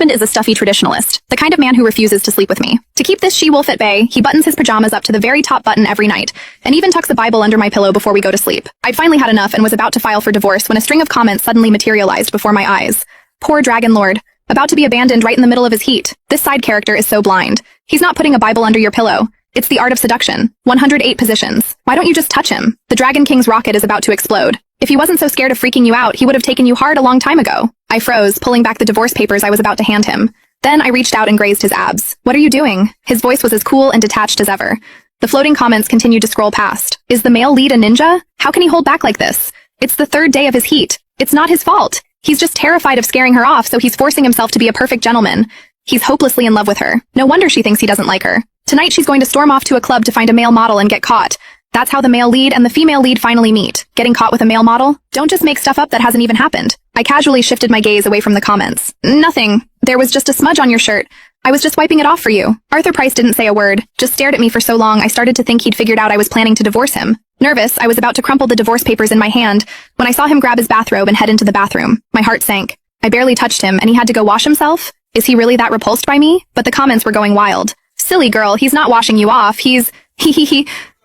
husband is a stuffy traditionalist, the kind of man who refuses to sleep with me. To keep this she-wolf at bay, he buttons his pajamas up to the very top button every night, and even tucks a Bible under my pillow before we go to sleep. I'd finally had enough and was about to file for divorce when a string of comments suddenly materialized before my eyes. Poor Dragon Lord. About to be abandoned right in the middle of his heat. This side character is so blind. He's not putting a Bible under your pillow. It's the art of seduction. 108 positions. Why don't you just touch him? The Dragon King's rocket is about to explode. If he wasn't so scared of freaking you out, he would have taken you hard a long time ago. I froze, pulling back the divorce papers I was about to hand him. Then I reached out and grazed his abs. What are you doing? His voice was as cool and detached as ever. The floating comments continued to scroll past. Is the male lead a ninja? How can he hold back like this? It's the third day of his heat. It's not his fault. He's just terrified of scaring her off, so he's forcing himself to be a perfect gentleman. He's hopelessly in love with her. No wonder she thinks he doesn't like her. Tonight she's going to storm off to a club to find a male model and get caught. That's how the male lead and the female lead finally meet. Getting caught with a male model? Don't just make stuff up that hasn't even happened. I casually shifted my gaze away from the comments. Nothing. There was just a smudge on your shirt. I was just wiping it off for you. Arthur Price didn't say a word, just stared at me for so long I started to think he'd figured out I was planning to divorce him. Nervous, I was about to crumple the divorce papers in my hand when I saw him grab his bathrobe and head into the bathroom. My heart sank. I barely touched him and he had to go wash himself? Is he really that repulsed by me? But the comments were going wild. Silly girl, he's not washing you off, he's...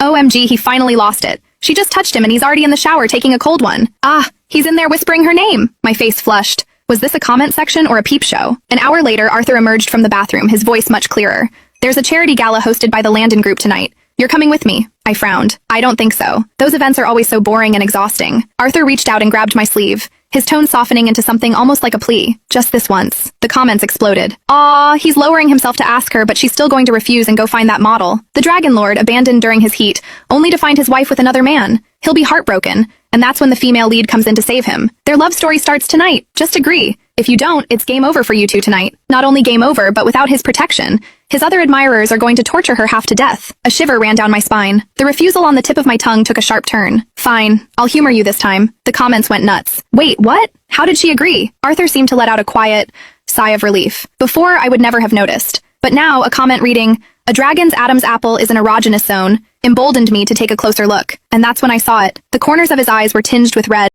OMG, he finally lost it. She just touched him and he's already in the shower taking a cold one. Ah, he's in there whispering her name. My face flushed. Was this a comment section or a peep show? An hour later, Arthur emerged from the bathroom, his voice much clearer. There's a charity gala hosted by the Landon Group tonight. You're coming with me. I frowned. I don't think so. Those events are always so boring and exhausting. Arthur reached out and grabbed my sleeve, his tone softening into something almost like a plea. Just this once. The comments exploded. Aw, he's lowering himself to ask her, but she's still going to refuse and go find that model. The Dragon Lord, abandoned during his heat, only to find his wife with another man. He'll be heartbroken, and that's when the female lead comes in to save him. Their love story starts tonight. Just agree. If you don't, it's game over for you two tonight. Not only game over, but without his protection. His other admirers are going to torture her half to death. A shiver ran down my spine. The refusal on the tip of my tongue took a sharp turn. Fine, I'll humor you this time. The comments went nuts. Wait, what? How did she agree? Arthur seemed to let out a quiet sigh of relief. Before, I would never have noticed. But now, a comment reading, "A dragon's Adam's apple is an erogenous zone," emboldened me to take a closer look. And that's when I saw it. The corners of his eyes were tinged with red.